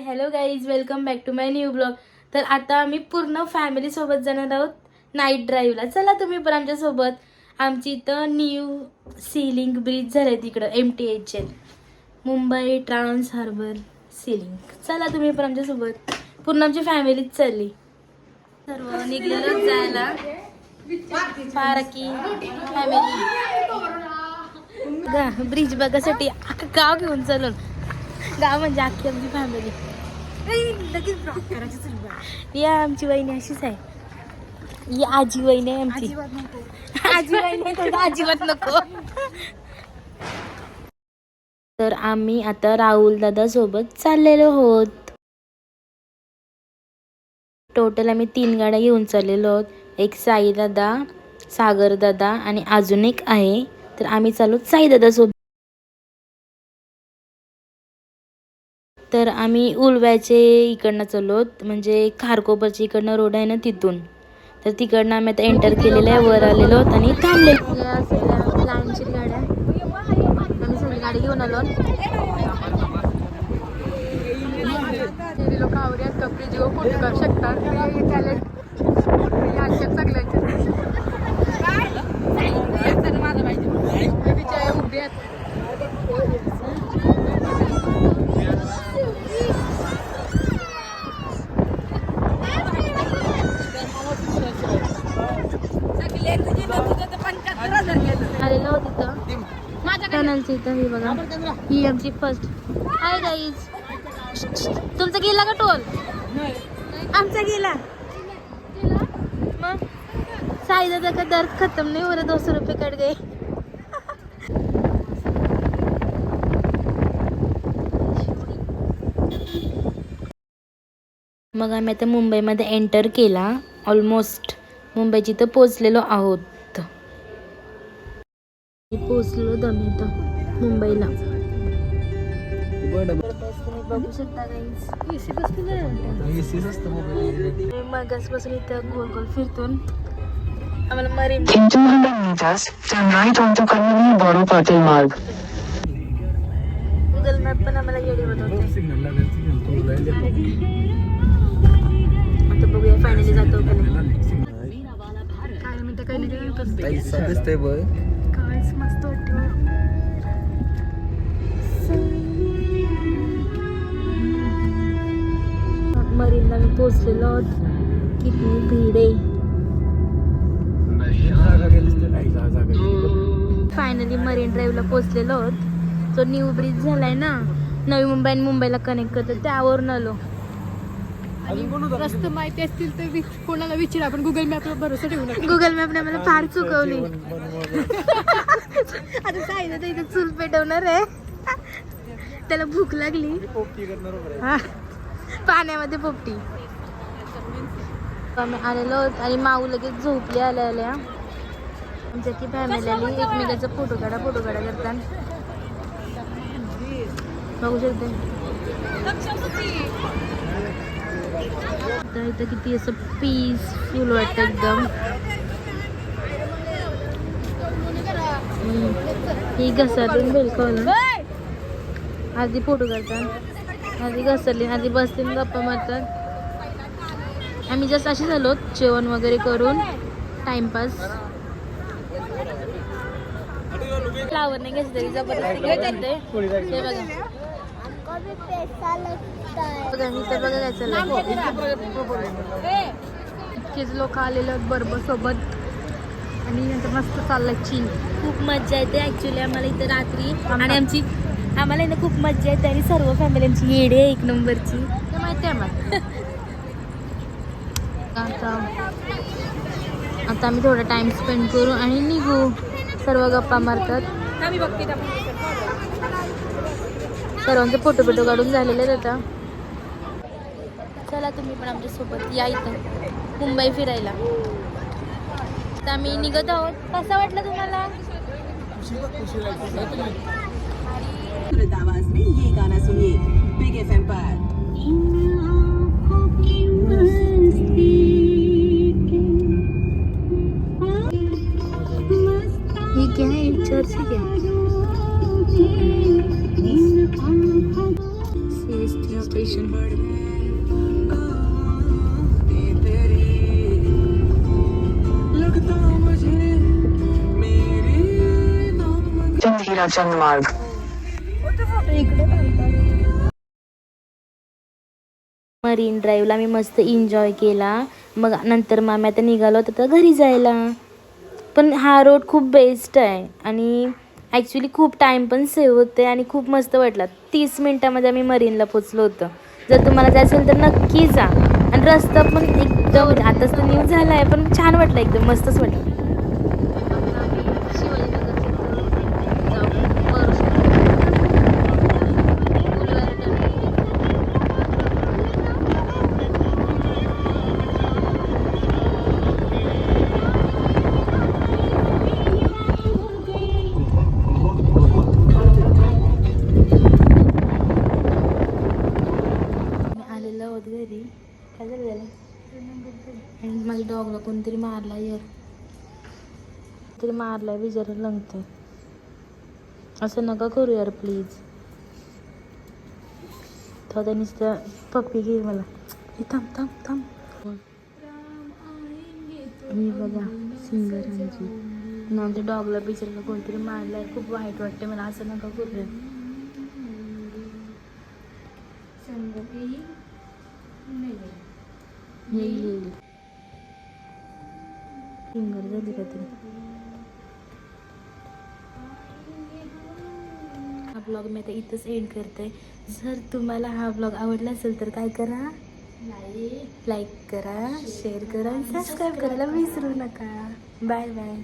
Hello guys, welcome back to my new blog. तर आता आम्ही पूर्ण फॅमिली सोबत जाणार आहोत नाईट ड्राईव्हला. चला तुम्ही पण आमच्या सोबत. आमची इथं न्यू सीलिंग ब्रिज झालंय तिकडं MTHL Mumbai trans harbour sea link. चला तुम्ही पण आमच्या सोबत. पूर्ण आमची फॅमिलीच चालली. सर्व निघलेलो जायला. पारकी फॅमिली ब्रिज बघासाठी अख्खं गाव घेऊन चालून. गाव म्हणजे अख्खी आमची फॅमिली. या आमची वहिनी अशीच आहे. ही आजी वहिनी आहे आमची. आजी वहिनी अजिबात नको. तर आम्ही आता राहुल दादा सोबत चाललेलो आहोत. टोटल आम्ही 3 गाड्या घेऊन चाललेलो आहोत. एक साई दादा, सागर दादा आणि अजून एक आहे. तर आम्ही चालू साई दादा सोबत. तर आम्ही उलव्याचे इकडनं चाललो, म्हणजे खारकोपरच्या इकडनं रोड आहे ना तिथून. तर तिकडनं आम्ही आता एंटर केलेलं आहे, वर आलेलो आहोत आणि थांबलेलो. लाईनची गाड्या आम्ही सगळी गाडी घेऊन आलो. लोक आवडत कपडे जेव्हा फोटो करू शकतात माझं माहिती उभे आहेत. आलेलो तिथं टनलची. इथं ही बघा, ही आमची फर्स्ट. हाय गाईज, तुमचा गेला का टोल? आमचा गेला. मग साई दादा का दर्द खत्म नहीं हो रहा, 200 रुपये कट गए. मग आम्ही आता मुंबईमध्ये एंटर केला. ऑलमोस्ट मुंबईची तर पोचलेलो आहोत. पोचलो आम्ही आता मुंबईला. बघू शकता मगासपासून इथं गोल गोल फिरतून आम्हाला marine. In 200 meters, turn right onto Kalmani Boro Patil Marg. Google map पण आम्हाला येडे बनवते. आता बघूया फायनली जातो का नाही. काय म्हणते काही नाही काहीच मस्त वाटतं. मरीनला मी पोचलेलो आहोत. किती भीड आहे. फायनली मरीन ड्राईव्हला पोचलेलो आहोत. तो न्यू ब्रिज झालाय ना, नवी मुंबई आणि मुंबईला कनेक्ट करतो, त्यावरून आलो. आणि रस्ते माहिती असतील तर कोणाला विचार, आपण गुगल मॅपवर भरोसा ठेवू नका. गुगल मॅपने मला फार चुकवली. आता सांगितलं तर इथे चूल पेटवणार आहे. त्याला भूक लागली. पाण्यामध्ये पोपटी. आम्ही आलेलो आहोत आणि माऊ लगेच झोपली आल्या आल्या. आमच्या की फॅमिली आली. एकमेकाचा फोटो काढा करतात. बघू शकते इथं किती असं पीसफुल वाटतं एकदम. ही घसरली बिलकुल. आधी फोटो काढतात, आधी घसरली, आधी बसते गप्पा मारतात. आम्ही जस्ट अशी झालो जेवण वगैरे करून टाइमपास. फ्लावर नाही घ्यायचं तरी जबरदस्ती घेते. हे बघा बघा मी तर बघा काय चाललंय. इतकेच लोक आलेले आहेत बरोबर सोबत आणि नंतर मस्त चाललंय चिल. खूप मज्जा येते ऍक्च्युली आम्हाला इथं रात्री. आणि आम्हाला इथं खूप मज्जा येते आणि सर्व फॅमिली आमची येडे आहे 1 नंबरची. ते माहिती आहे मला. आता आम्ही थोडा टाइम स्पेंड करू आणि निघू. सर्व गप्पा मारतात. सर्वांचे फोटो काढून झालेले आहेत. आता चला तुम्ही पण आमच्या सोबत या इथं मुंबई फिरायला. आता आम्ही निघत आहोत. कसं वाटलं तुम्हाला? आवाज में ये गाना सुनिए बिग FM पर. ये क्या है? चर्च है क्या? CST station. चंद चंद मार्ग मरीन ड्राईव्हला मी मस्त एन्जॉय केला. मग नंतर मग आम्ही आता निघालो होतो तर घरी जायला. पण हा रोड खूप बेस्ट आहे आणि ॲक्च्युली खूप टाईम पण सेव्ह होते आणि खूप मस्त वाटला. 30 मिनटामध्ये आम्ही मरीनला पोचलो होतो. जर तुम्हाला जायचं असेल तर नक्की जा. आणि रस्ता पण एकदम आताच तर न्यू झाला आहे पण छान वाटलं, एकदम मस्तच वाटलं. आलेलं आहोत घरी. काय झालं त्याला? आणि माझ्या डॉगला कोणतरी मारला यार, तरी मारलाय बिचारा लंगतंय. असं नका करू यार प्लीज. तर त्या नुसतं पप्पी घे मला. थांब थांब थांब. मी बघा सिंगर आमची ना, आमच्या डॉगला बिचाराला कोणतरी मारलाय. खूप वाईट वाटते मला. असं नका करू. येईल सिंगर झाली का तरी. हा ब्लॉग मी आता इथंच एंड करते. जर तुम्हाला हा ब्लॉग आवडला असेल तर काय करा, लाईक करा, शेअर करा, सबस्क्राईब करायला विसरू नका. Bye bye.